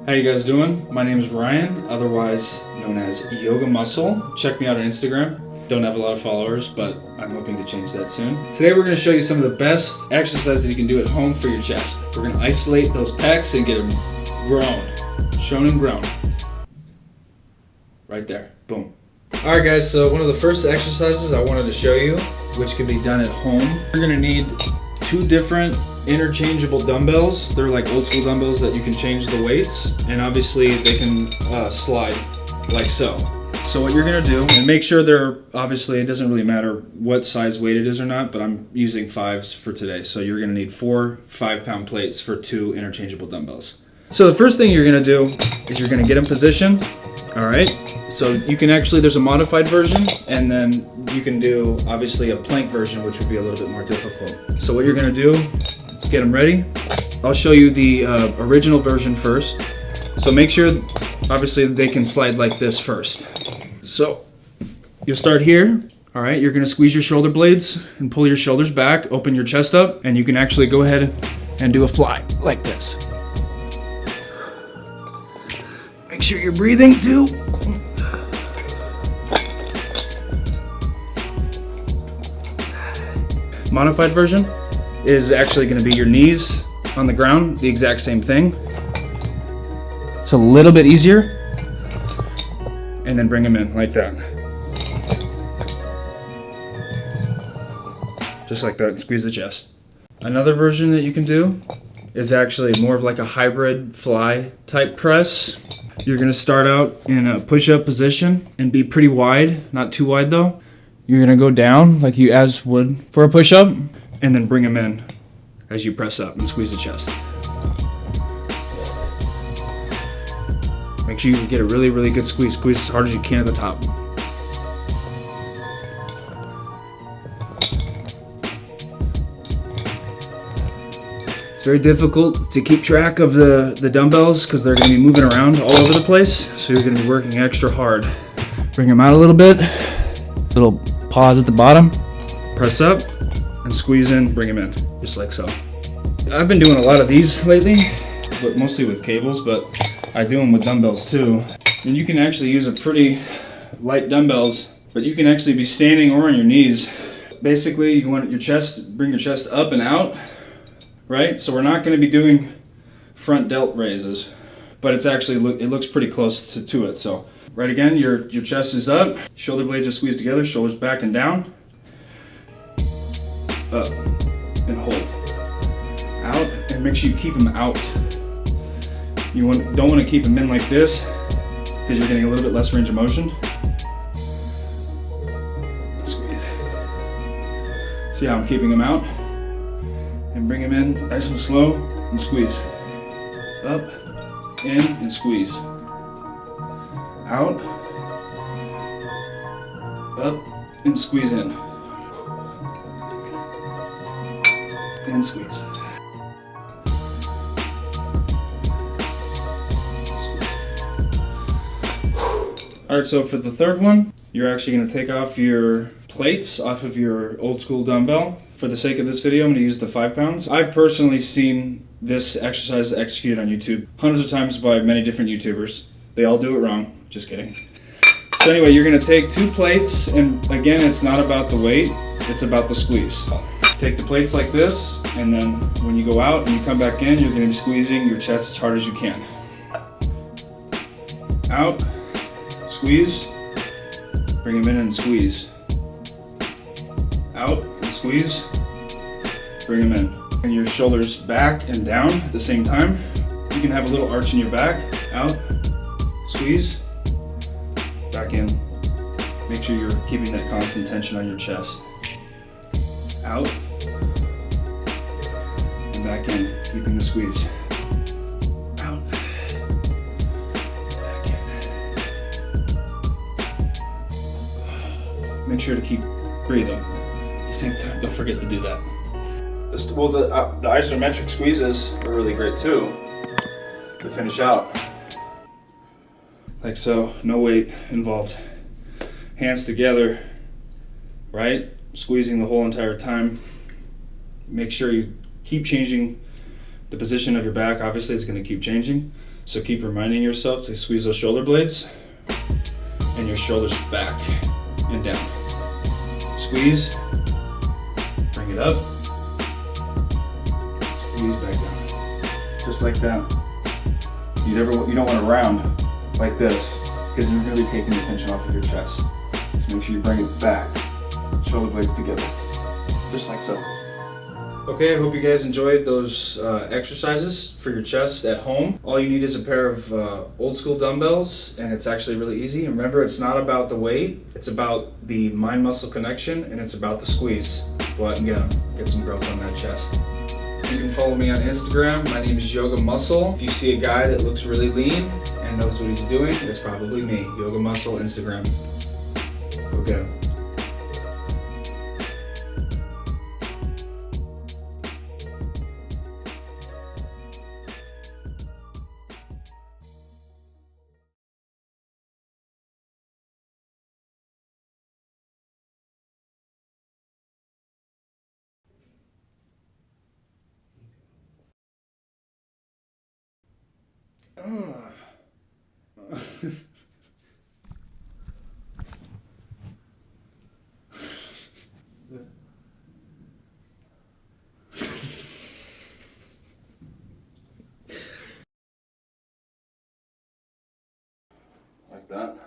How you guys doing? My name is Ryan, otherwise known as Yogamuscle. Check me out on Instagram. Don't have a lot of followers, but I'm hoping to change that soon. Today we're going to show you some of the best exercises you can do at home for your chest. We're going to isolate those pecs and get them grown. Shown and grown. Right there. Boom. Alright guys, so one of the first exercises I wanted to show you, which can be done at home. You're going to need two different interchangeable dumbbells. They're like old school dumbbells that you can change the weights, and obviously they can slide like so. So what you're gonna do, and make sure they're, obviously it doesn't really matter what size weight it is or not, but I'm using 5s for today. So you're gonna need 4 5-pound plates for 2 interchangeable dumbbells. So the first thing you're gonna do is you're gonna get in position. All right, so you can actually, there's a modified version, and then you can do obviously a plank version, which would be a little bit more difficult. So what you're gonna do, let's get them ready. I'll show you the original version first. So make sure, obviously, they can slide like this first. So you'll start here. All right, you're gonna squeeze your shoulder blades and pull your shoulders back, open your chest up, and you can actually go ahead and do a fly like this. Make sure you're breathing too. Modified version is actually gonna be your knees on the ground, the exact same thing. It's a little bit easier. And then bring them in like that. Just like that, and squeeze the chest. Another version that you can do is actually more of like a hybrid fly type press. You're gonna start out in a push-up position and be pretty wide, not too wide though. You're gonna go down like you as would for a push-up, and then bring them in as you press up and squeeze the chest. Make sure you get a really, really good squeeze. Squeeze as hard as you can at the top. It's very difficult to keep track of the dumbbells because they're going to be moving around all over the place. So you're going to be working extra hard. Bring them out a little bit. Little pause at the bottom. Press up and squeeze in. Bring them in, just like so. I've been doing a lot of these lately, but mostly with cables, but I do them with dumbbells too. And you can actually use a pretty light dumbbells, but you can actually be standing or on your knees. Basically, you want your chest, bring your chest up and out, right? So we're not going to be doing front delt raises, but it's actually, it looks pretty close to it. So right again, your chest is up, shoulder blades are squeezed together, shoulders back and down, up and hold, out, and make sure you keep them out. You don't want to keep them in like this because you're getting a little bit less range of motion. Squeeze. See how I'm keeping them out? And bring them in nice and slow and squeeze. Up, in, and squeeze. Out, up, and squeeze in. And squeeze. Alright, so for the third one, you're actually going to take off your plates off of your old school dumbbell. For the sake of this video, I'm going to use the 5 pounds. I've personally seen this exercise executed on YouTube hundreds of times by many different YouTubers. They all do it wrong. Just kidding. So anyway, you're going to take 2 plates, and again, it's not about the weight, it's about the squeeze. Take the plates like this, and then when you go out and you come back in, you're going to be squeezing your chest as hard as you can. Out. Squeeze, bring them in and squeeze. Out and squeeze, bring them in. And your shoulders back and down at the same time. You can have a little arch in your back. Out, squeeze, back in. Make sure you're keeping that constant tension on your chest. Out, and back in, keeping the squeeze. Make sure to keep breathing at the same time. Don't forget to do that. The isometric squeezes are really great too to finish out. Like so, no weight involved. Hands together, right? Squeezing the whole entire time. Make sure you keep changing the position of your back. Obviously, it's going to keep changing. So keep reminding yourself to squeeze those shoulder blades and your shoulders back and down. Squeeze, bring it up, squeeze back down. Just like that. You don't want to round like this because you're really taking the tension off of your chest. So make sure you bring it back, shoulder blades together, just like so. Okay, I hope you guys enjoyed those exercises for your chest at home. All you need is a pair of old school dumbbells, and it's actually really easy. And remember, it's not about the weight, it's about the mind-muscle connection, and it's about the squeeze. Go out and get some growth on that chest. You can follow me on Instagram. My name is Yogamuscle. If you see a guy that looks really lean and knows what he's doing, it's probably me. Yogamuscle Instagram. Go get him. Like that.